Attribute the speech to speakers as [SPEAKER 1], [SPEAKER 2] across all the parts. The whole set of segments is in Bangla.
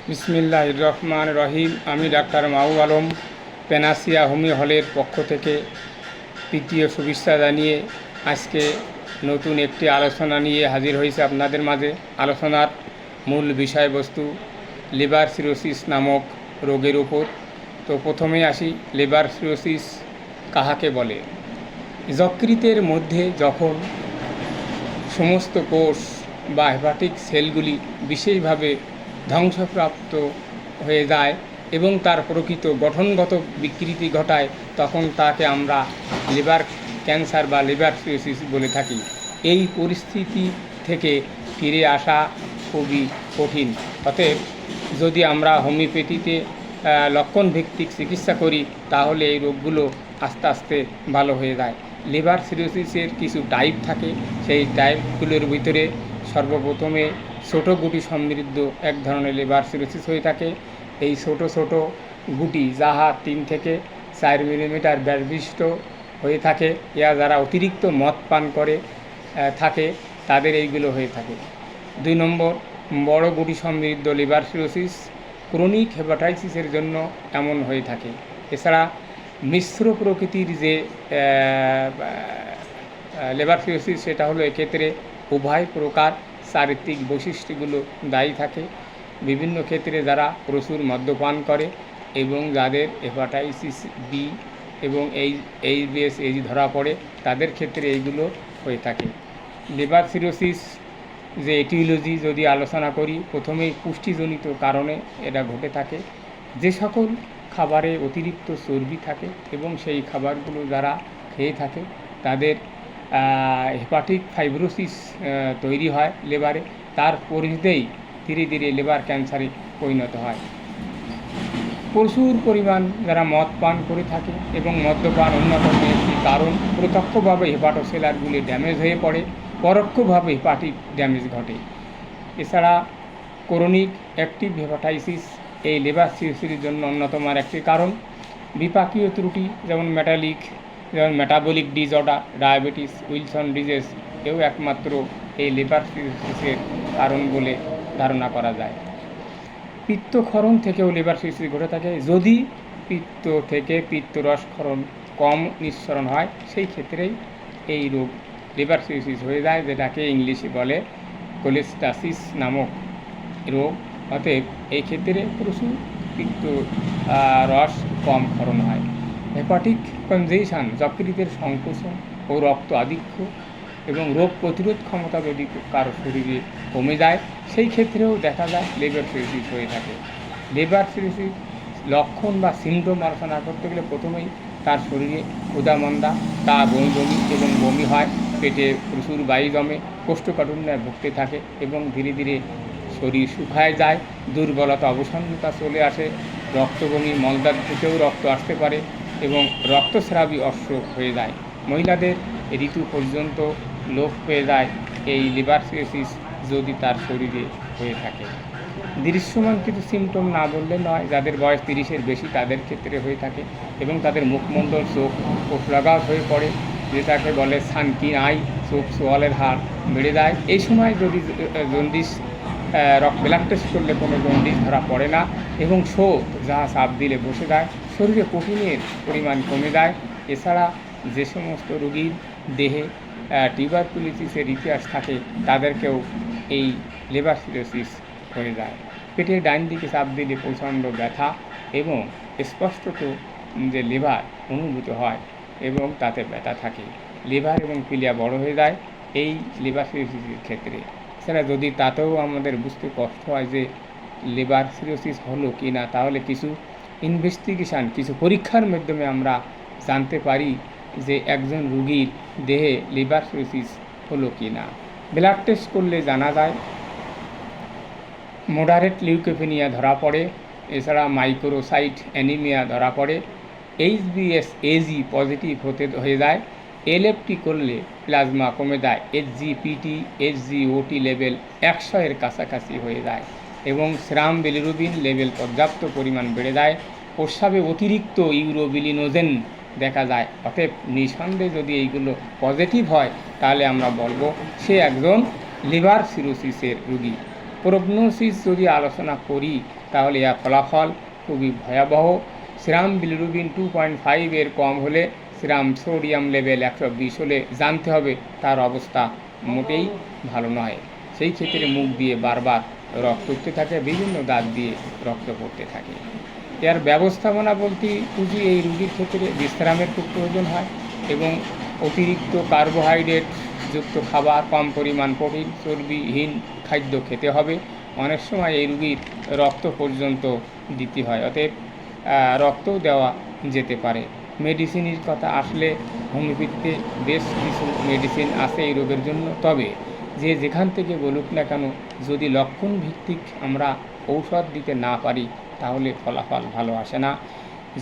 [SPEAKER 1] বিসমিল্লাহির রহমান রহিম। আমি ডাক্তার মাহু আলম পেনাসিয়া হোমিও হলের পক্ষ থেকে তৃতীয় শুভেচ্ছা জানিয়ে আজকে নতুন একটি আলোচনা নিয়ে হাজির হয়েছে আপনাদের মাঝে। আলোচনার মূল বিষয়বস্তু লিভার সিরোসিস নামক রোগের উপর। তো প্রথমে আসি, লিভার সিরোসিস কাহাকে বলে। যকৃতের মধ্যে যখন সমস্ত কোষ বা হেপাটিক সেলগুলি বিশেষভাবে ধ্বংসপ্রাপ্ত হয়ে যায় এবং তার প্রকৃত গঠনগত বিকৃতি ঘটায়, তখন তাকে আমরা লিভার ক্যান্সার বা লিভার সিরোসিস বলে থাকি। এই পরিস্থিতি থেকে ফিরে আসা খুবই কঠিন। অতএব যদি আমরা হোমিওপ্যাথিতে লক্ষণভিত্তিক চিকিৎসা করি, তাহলে এই রোগগুলো আস্তে আস্তে ভালো হয়ে যায়। লিভার সিরোসিসের কিছু টাইপ থাকে। সেই টাইপগুলোর ভিতরে সর্বপ্রথমে ছোটো গুটি সমৃদ্ধ এক ধরনের লিভার সিরোসিস হয়ে থাকে। এই ছোট ছোট গুটি যাহা 3 থেকে 4 মিলিমিটার ব্যাসবিশিষ্ট হয়ে থাকে, যারা অতিরিক্ত মদ পান করে থাকে তাদের এইগুলো হয়ে থাকে। 2 নম্বর, বড় গুটি সমৃদ্ধ লিভার সিরোসিস ক্রনিক হেপাটাইটিসের জন্য এমন হয়ে থাকে। এছাড়া মিশ্র প্রকৃতির যে লিভার সিরোসিস, সেটা হলো এক্ষেত্রে উভয় প্রকার চারিত্রিক বৈশিষ্ট্যগুলো দায়ী থাকে। বিভিন্ন ক্ষেত্রে যারা প্রচুর মদ্যপান করে এবং যাদের হেপাটাইটিস বি এবং এইচবিএস ধরা পড়ে, তাদের ক্ষেত্রে এইগুলো হয়ে থাকে। লিভার সিরোসিস যে এটিওলজি যদি আলোচনা করি, প্রথমেই পুষ্টিজনিত কারণে এটা ঘটে থাকে। যে সকল খাবারে অতিরিক্ত চর্বি থাকে এবং সেই খাবারগুলো যারা খেয়ে থাকে, তাদের হেপাটিক ফাইব্রোসিস তৈরি হয় লিভারে। তার পরিধেই ধীরে ধীরে লিভার ক্যান্সারে পরিণত হয়। প্রচুর পরিমাণ যারা মদ পান করে থাকে এবং মদ্যপান অন্যতম একটি কারণ, প্রত্যক্ষভাবে হেপাটোসেলারগুলি ড্যামেজ হয়ে পড়ে, পরোক্ষভাবে হেপাটিক ড্যামেজ ঘটে। এছাড়া ক্রনিক অ্যাক্টিভ হেপাটাইটিস এই লিভার সিরোসিসের জন্য অন্যতম একটি কারণ। বিপাকীয় ত্রুটি যেমন metabolic disorder, diabetes, Wilson disease এও একমাত্র এই লিভার সিরোসিসের কারণ বলে ধারণা করা যায়। পিত্তক্ষরণ থেকেও লিভার সিরোসিস ঘটে থাকে। যদি পিত্ত থেকে পিত্তরসক্ষরণ কম নিঃসরণ হয়, সেই ক্ষেত্রেই এই রোগ লিভার সিরোসিস হয়ে যায়, যেটাকে ইংলিশে বলে কোলেস্টাসিস নামক রোগ। অতএব এই ক্ষেত্রে প্রচুর পিত্ত রস কম ক্ষরণ হয়। হেপাটিক কনজেশন, যকৃতের সংকোচন ও রক্ত আধিক্য এবং রোগ প্রতিরোধ ক্ষমতা যদি কারো শরীরে কমে যায়, সেই ক্ষেত্রেও দেখা যায় লিভার সিরোসিস হয়ে থাকে। লিভার সিরোসিস লক্ষণ বা সিমটম আলোচনা করতে গেলে প্রথমেই তার শরীরে ক্ষুধামন্দা, তা বমি এবং বমি হয়, পেটে প্রচুর বায়ু জমে, কোষ্ঠকাঠিন্যে ভুগতে থাকে এবং ধীরে ধীরে শরীর শুকায় যায়, দুর্বলতা অবসন্নতা চলে আসে, রক্তবমি, মলদার থেকেও রক্ত আসতে পারে এবং রক্তস্রাবী অশ্ব হয়ে যায়। মহিলাদের ঋতু পর্যন্ত লোপ হয়ে যায় এই লিভার সিরোসিস যদি তার শরীরে হয়ে থাকে। দৃশ্যমান কিছু সিমটম না বললে নয়, যাদের বয়স 30-এর বেশি তাদের ক্ষেত্রে হয়ে থাকে এবং তাদের মুখমণ্ডল, চোখ কোষলাগাত হয়ে পড়ে, যেটাকে বলে সানকিন আই, চোখ সোয়ালের হার বেড়ে যায়। এই সময় যদি জন্ডিস ব্লাড টেস্ট করলে কোনো জন্ডিস ধরা পড়ে না এবং শোধ যা চাপ দিলে বসে যায়, শরীরে প্রোটিনের পরিমাণ কমে যায়। এছাড়া যে সমস্ত রোগীর দেহে টিউবারকুলোসিসের ইতিহাস থাকে, তাদেরকেও এই লিভার সিরোসিস হয়ে যায়। পেটের ডাইন দিকে চাপ দিলে প্রচণ্ড ব্যথা এবং স্পষ্টত যে লিভার অনুভূত হয় এবং তাতে ব্যথা থাকে। লিভার এবং পিলিয়া বড় হয়ে যায় এই লিভার সিরোসিসের ক্ষেত্রে। এছাড়া যদি তাতেও আমাদের বুঝতে কষ্ট হয় যে লিভার সিরোসিস হলো কি না, তাহলে কিছু ইনভেস্টিগেশান, কিছু পরীক্ষার মাধ্যমে আমরা জানতে পারি যে একজন রোগীর দেহে লিভার সিরোসিস হলো কি না। ব্লাড টেস্ট করলে জানা যায় মডারেট লিউকোপেনিয়া ধরা পড়ে। এছাড়া মাইক্রোসাইট অ্যানিমিয়া ধরা পড়ে। এইচবিএস পজিটিভ হয়ে যায়। এলএফটি করলে প্লাজমা কমে যায়। এইচজিপিটি, এইচজিওটি লেভেল 100-এর কাছাকাছি হয়ে যায় এবং সেরাম বিলিরুবিন লেভেল পর্যাপ্ত পরিমাণ বেড়ে যায়। প্রস্রাবে অতিরিক্ত ইউরোবিলিনোজেন দেখা যায়। অতএব নিঃসন্দেহে যদি এইগুলো পজিটিভ হয়, তাহলে আমরা বলবো সে একজন লিভার সিরোসিসের রোগী। প্রগনোসিস যদি আলোচনা করি তাহলে এর ফলাফল খুবই ভয়াবহ। সিরাম বিলিরুবিন 2.5 এর কম হলে, সিরাম সোডিয়াম লেভেল 120 হলে জানতে হবে তার অবস্থা মোটেই ভালো নয়। সেই ক্ষেত্রে মুখ দিয়ে বারবার রক্ত উঠতে থাকে, বিভিন্ন দাঁত দিয়ে রক্ত পড়তে থাকে। এর ব্যবস্থাপনা বলতে বুঝি এই রোগীর ক্ষেত্রে বিশ্রামের খুব প্রয়োজন হয় এবং অতিরিক্ত কার্বোহাইড্রেট যুক্ত খাবার, কম পরিমাণ প্রোটিন, চর্বিহীন খাদ্য খেতে হবে। অনেক সময় এই রোগীর রক্ত পর্যন্ত দিতে হয়, অতএব রক্তও দেওয়া যেতে পারে। মেডিসিনের কথা আসলে হোমিওপ্যাথিতে বেশ কিছু মেডিসিন আছে এই রোগের জন্য, তবে যে যেখান থেকে বলুক না কেন, যদি লক্ষণ ভিত্তিক আমরা ঔষধ দিতে না পারি তাহলে ফলাফল ভালো আসে না।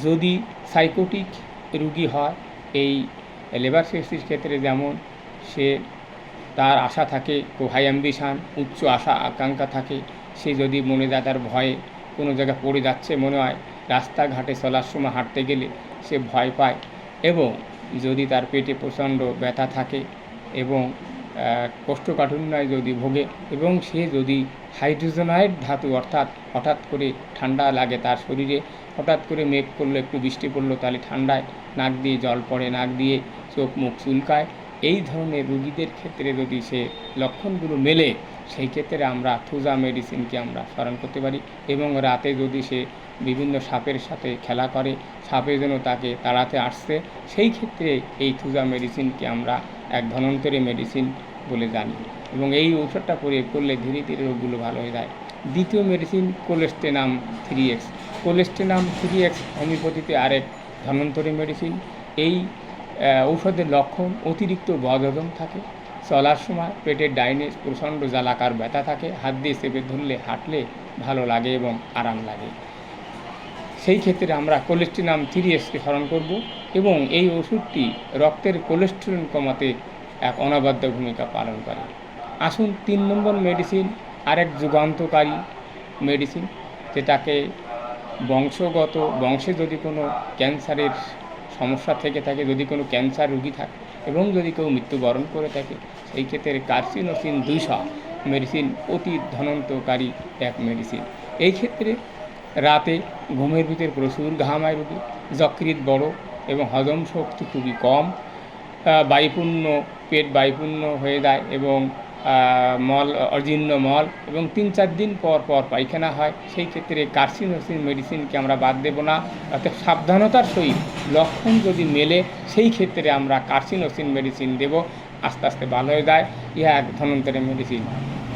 [SPEAKER 1] যদি সাইকোটিক রুগী হয়, এই লিভার সিরোসিস ক্ষেত্রে যেমন সে তার আশা থাকে, খুব হাই অ্যাম্বিশান, উচ্চ আশা আকাঙ্ক্ষা থাকে, সে যদি মনে যায় তার ভয়ে কোনো জায়গায় পড়ে যাচ্ছে মনে হয়, রাস্তাঘাটে চলার সময় হাঁটতে গেলে সে ভয় পায়, এবং যদি তার পেটে প্রচণ্ড ব্যথা থাকে এবং কোষ্ঠকাঠিন্যয় যদি ভোগে, এবং সে যদি হাইড্রোজেনাইড ধাতু অর্থাৎ হঠাৎ করে ঠান্ডা লাগে তার শরীরে, হঠাৎ করে মেঘ করলো, একটু বৃষ্টি পড়লো, তাহলে ঠান্ডায় নাক দিয়ে জল পড়ে, নাক দিয়ে চোখ মুখ চুলকায়, এই ধরনের রুগীদের ক্ষেত্রে যদি সে লক্ষণগুলো মেলে, সেই ক্ষেত্রে আমরা থুজা মেডিসিনকে আমরা স্মরণ করতে পারি। এবং রাতে যদি সে বিভিন্ন সাপের সাথে খেলা করে, সাপে যেন তাকে তাড়াতে আসছে, সেই ক্ষেত্রে এই থুজা মেডিসিনকে আমরা এক ধন্বন্তরী মেডিসিন বলে জানি, এবং এই ঔষধটা প্রয়োগ করলে ধীরে ধীরে রোগগুলো ভালো হয়ে যায়। দ্বিতীয় মেডিসিন কোলেস্টেনাম 3x। কোলেস্টেনাম 3x হোমিওপ্যাথিতে আরেক ধন্বন্তরী মেডিসিন। এই ঔষধের লক্ষণ অতিরিক্ত বদহজম থাকে, চলার সময় পেটের ডাইনে প্রচণ্ড জ্বালাকার ব্যথা থাকে, হাত দিয়ে চেপে ধরলে হাঁটলে ভালো লাগে এবং আরাম লাগে। সেই ক্ষেত্রে আমরা কোলেস্টেনাম 3xকে স্মরণ করব, এবং এই ওষুধটি রক্তের কোলেস্টেরল কমাতে এক অনবদ্য ভূমিকা পালন করে। আসুন 3 নম্বর মেডিসিন, আরেক যুগান্তকারী মেডিসিন, যেটাকে বংশে যদি কোনো ক্যান্সারের সমস্যা থেকে থাকে, যদি কোনো ক্যান্সার রোগী থাকে এবং যদি কেউ মৃত্যুবরণ করে থাকে, সেই ক্ষেত্রে কার্সিনোসিন 200 মেডিসিন অতি ধন্বন্তকারী এক মেডিসিন। এই ক্ষেত্রে রাতে ঘুমের ভিতরে প্রচুর ঘামায় রোগী, যকৃৎ বড় এবং হজম শক্তি খুবই কম, পেট বায়ুপূর্ণ হয়ে যায় এবং অজীর্ণ মল, এবং 3-4 দিন পর পর পায়খানা হয়। সেই ক্ষেত্রে কার্সিনোসিন মেডিসিনকে আমরা বাদ দেব না, অর্থাৎ সাবধানতার সহিত লক্ষণ যদি মেলে সেই ক্ষেত্রে আমরা কার্সিনোসিন মেডিসিন দেব, আস্তে আস্তে ভালো হয়ে যায়। ইহা এক ধন্বন্তরী মেডিসিন।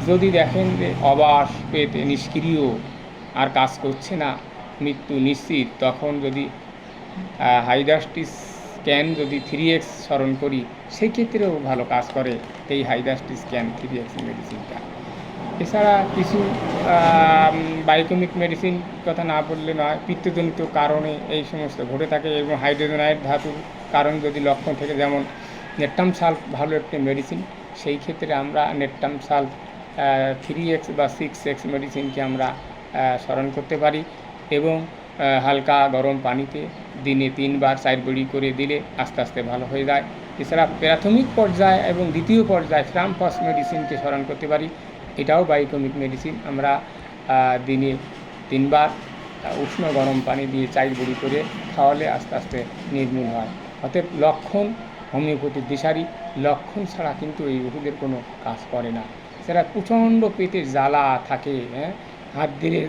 [SPEAKER 1] যদি দেখেন যে অবাস, পেট নিষ্ক্রিয়, আর কাজ করছে না, মৃত্যু নিশ্চিত, তখন যদি হাইড্রাস্টিস স্ক্যান যদি 3x স্মরণ করি, সেই ক্ষেত্রেও ভালো কাজ করে এই হাইড্রাস্টিস স্ক্যান 3x মেডিসিনটা। এছাড়া কিছু বায়োকেমিক মেডিসিন কথা না বললে নয়, পিত্তজনিত কারণে এই সমস্ত ঘটে থাকে, এবং হাইড্রোজেনাইড ধাতুর কারণ যদি লক্ষণ থেকে, যেমন নেট্টাম সালফ ভালো একটি মেডিসিন, সেই ক্ষেত্রে আমরা নেট্টাম সালফ 3x বা 6x মেডিসিনকে আমরা স্মরণ করতে পারি, এবং হালকা গরম পানিতে দিনে 3 বার 4 বড়ি করে দিলে আস্তে আস্তে ভালো হয়ে যায়। এছাড়া প্রাথমিক পর্যায়ে এবং দ্বিতীয় পর্যায়ে ফ্রামফস মেডিসিনকে স্মরণ করতে পারি, এটাও বায়োকেমিক মেডিসিন। আমরা দিনে 3 বার উষ্ণ গরম পানি দিয়ে 4 বড়ি করে খাওয়ালে আস্তে আস্তে নির্মূল হয়। অতএব লক্ষণ হোমিওপ্যাথির দিশারি, লক্ষণ ছাড়া কিন্তু এই ওষুধের কোনো কাজ করে না। এছাড়া প্রচণ্ড পেটে জ্বালা থাকে, হাত দিলে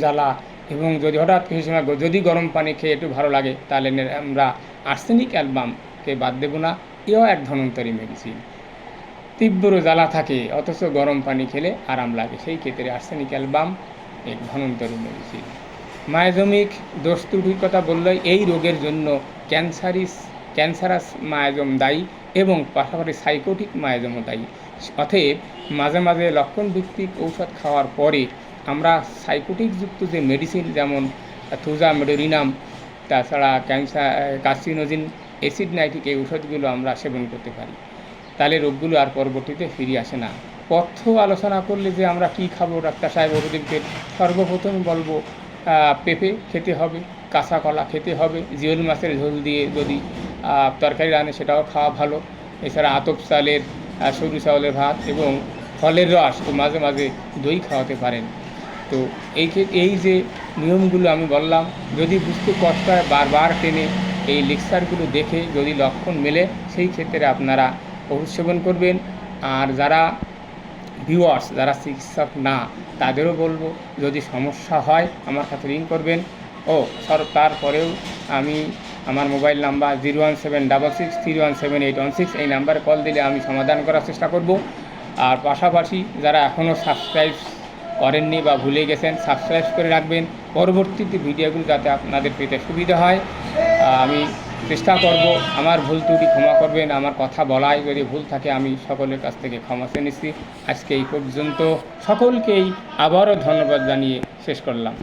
[SPEAKER 1] জ্বালা, এবং যদি হঠাৎ কিছু সময় যদি গরম পানি খেয়ে একটু ভালো লাগে, তাহলে আমরা আর্সেনিক অ্যালবামকে বাদ দেব না, এও এক ধন্বন্তরী মেডিসিন। তীব্র জ্বালা থাকে অথচ গরম পানি খেলে আরাম লাগে, সেই ক্ষেত্রে আর্সেনিক অ্যালবাম এক ধন্বন্তরী মেডিসিন। মায়োজমিক দোষ ত্রুটির কথা বললে এই রোগের জন্য ক্যান্সারাস মায়োজম দায়ী, এবং পাশাপাশি সাইকোটিক মায়োজমও দায়ী। অতএব মাঝে মাঝে লক্ষণভিত্তিক ঔষধ খাওয়ার পরে আমরা সাইকোটিকযুক্ত যে মেডিসিন, যেমন থুজামেডোরিনাম, তাছাড়া কার্সিনোজিন, অ্যাসিড নাইট্রিক, এই ওষুধগুলো আমরা সেবন করতে পারি, তাহলে রোগগুলো আর পরবর্তীতে ফিরে আসে না। পথ্য আলোচনা করলে যে আমরা কি খাবো, ডাক্তার সাহেব ওষুধকে সর্বপ্রথম বলবো পেঁপে খেতে হবে, কাঁচা কলা খেতে হবে, জিওল মাছের ঝোল দিয়ে যদি তরকারি রানে সেটাও খাওয়া ভালো। এছাড়া আতপ চালের সরু চাউলের ভাত এবং ফলের রস ও মাঝে মাঝে দই খাওয়াতে পারেন। তো এই যে নিয়মগুলো আমি বললাম, যদি বুঝতে কষ্ট হয় বারবার টেনে এই লেকচারগুলো দেখে যদি লক্ষণ মেলে সেই ক্ষেত্রে আপনারা ওষুধ সেবন করবেন। আর যারা ভিউয়ার্স, যারা চিকিৎসক না, তাদেরও বলবো যদি সমস্যা হয় আমার সাথে লিঙ্ক করবেন। তারপরেও আমি আমার মোবাইল নাম্বার 01766317816, এই নাম্বারে কল দিলে আমি সমাধান করার চেষ্টা করব। আর পাশাপাশি যারা এখনও সাবস্ক্রাইব করেননি বা ভুলে গেছেন, সাবস্ক্রাইব করে রাখবেন পরবর্তীতে ভিডিওগুলো যাতে আপনাদের পেতে সুবিধা হয়। আমি চেষ্টা করব, আমার ভুল ত্রুটি ক্ষমা করবেন। আমার কথা বলায় যদি ভুল থাকে আমি সকলের কাছ থেকে ক্ষমা চেয়ে নিচ্ছি। আজকে এই পর্যন্ত, সকলকেই আবারও ধন্যবাদ জানিয়ে শেষ করলাম।